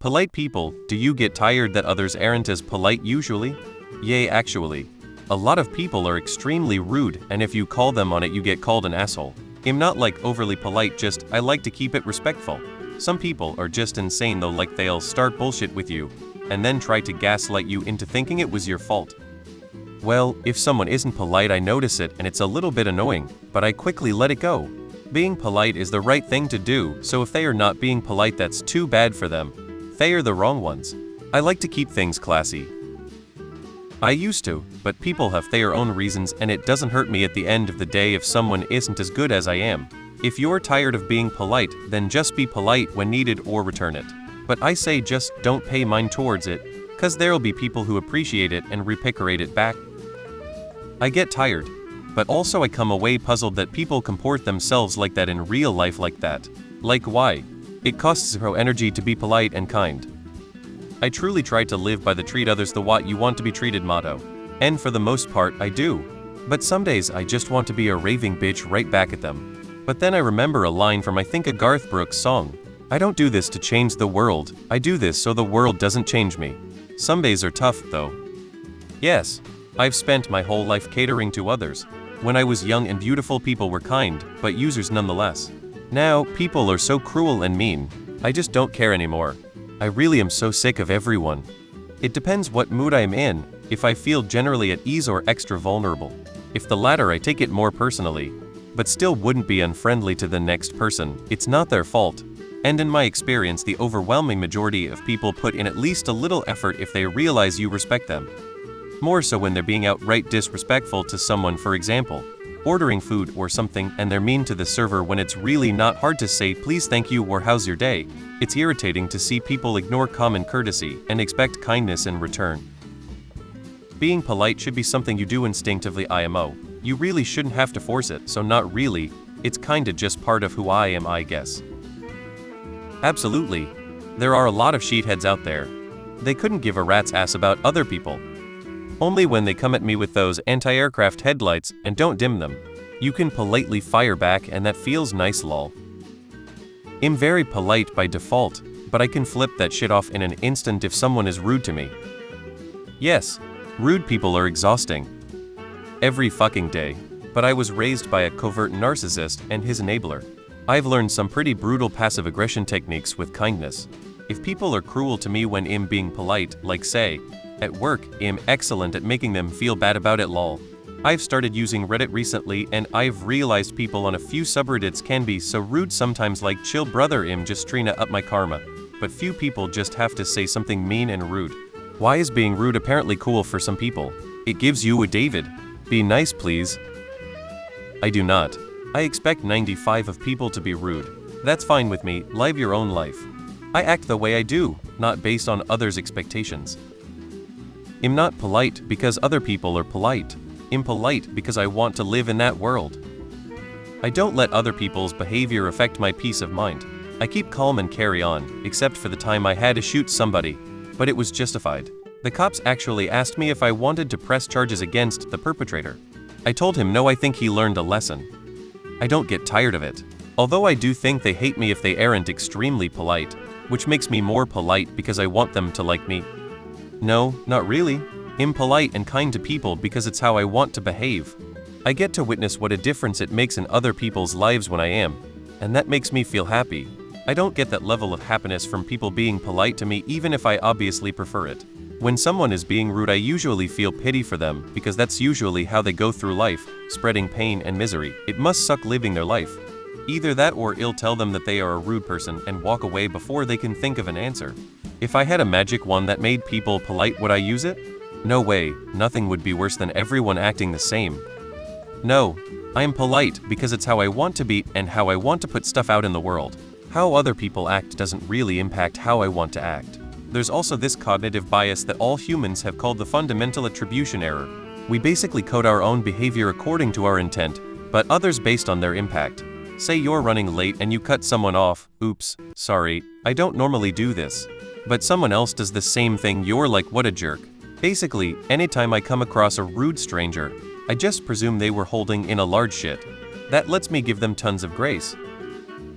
Polite people, do you get tired that others aren't as polite usually? Yay, actually. A lot of people are extremely rude, and if you call them on it, you get called an asshole. I'm not like overly polite, just I like to keep it respectful. Some people are just insane though, like they'll start bullshit with you, and then try to gaslight you into thinking it was your fault. Well, if someone isn't polite, I notice it and it's a little bit annoying, but I quickly let it go. Being polite is the right thing to do, so if they are not being polite, that's too bad for them. They are the wrong ones. I like to keep things classy. I used to, but people have their own reasons, and it doesn't hurt me at the end of the day if someone isn't as good as I am. If you're tired of being polite, then just be polite when needed or return it. But I say just don't pay mind towards it, cause there'll be people who appreciate it and reciprocate it back. I get tired, but also I come away puzzled that people comport themselves like that in real life like that. Like why? It costs zero energy to be polite and kind. I truly try to live by the treat others the what you want to be treated motto. And for the most part, I do. But some days I just want to be a raving bitch right back at them. But then I remember a line from I think a Garth Brooks song. I don't do this to change the world, I do this so the world doesn't change me. Some days are tough though. Yes, I've spent my whole life catering to others. When I was young and beautiful, people were kind, but users nonetheless. Now, people are so cruel and mean. I just don't care anymore. I really am so sick of everyone. It depends what mood I am in, if I feel generally at ease or extra vulnerable. If the latter, I take it more personally, but still wouldn't be unfriendly to the next person. It's not their fault. And in my experience, the overwhelming majority of people put in at least a little effort if they realize you respect them. More so when they're being outright disrespectful to someone, for example, ordering food or something and they're mean to the server when it's really not hard to say please, thank you, or how's your day. It's irritating to see people ignore common courtesy and expect kindness in return. Being polite should be something you do instinctively, IMO. You really shouldn't have to force it, so not really, it's kinda just part of who I am, I guess. Absolutely. There are a lot of sheetheads out there. They couldn't give a rat's ass about other people. Only when they come at me with those anti-aircraft headlights and don't dim them. You can politely fire back and that feels nice, lol. I'm very polite by default, but I can flip that shit off in an instant if someone is rude to me. Yes, rude people are exhausting. Every fucking day. But I was raised by a covert narcissist and his enabler. I've learned some pretty brutal passive aggression techniques with kindness. If people are cruel to me when I'm being polite, like say, at work, I'm excellent at making them feel bad about it, lol. I've started using Reddit recently and I've realized people on a few subreddits can be so rude sometimes, like chill brother, I'm just trying to up my karma. But few people just have to say something mean and rude. Why is being rude apparently cool for some people? It gives you a David. Be nice please. I do not. I expect 95% of people to be rude. That's fine with me, live your own life. I act the way I do, not based on others' expectations. I'm not polite because other people are polite. I'm polite because I want to live in that world. I don't let other people's behavior affect my peace of mind. I keep calm and carry on, except for the time I had to shoot somebody, but it was justified. The cops actually asked me if I wanted to press charges against the perpetrator. I told him no, I think he learned a lesson. I don't get tired of it. Although I do think they hate me if they aren't extremely polite, which makes me more polite because I want them to like me. No, not really. I'm polite and kind to people because it's how I want to behave. I get to witness what a difference it makes in other people's lives when I am, and that makes me feel happy. I don't get that level of happiness from people being polite to me even if I obviously prefer it. When someone is being rude, I usually feel pity for them because that's usually how they go through life, spreading pain and misery. It must suck living their life. Either that or I'll tell them that they are a rude person and walk away before they can think of an answer. If I had a magic wand that made people polite, would I use it? No way, nothing would be worse than everyone acting the same. No, I am polite because it's how I want to be and how I want to put stuff out in the world. How other people act doesn't really impact how I want to act. There's also this cognitive bias that all humans have called the fundamental attribution error. We basically code our own behavior according to our intent, but others based on their impact. Say you're running late and you cut someone off. Oops, sorry, I don't normally do this. But someone else does the same thing, you're like, what a jerk. Basically, anytime I come across a rude stranger, I just presume they were holding in a large shit. That lets me give them tons of grace.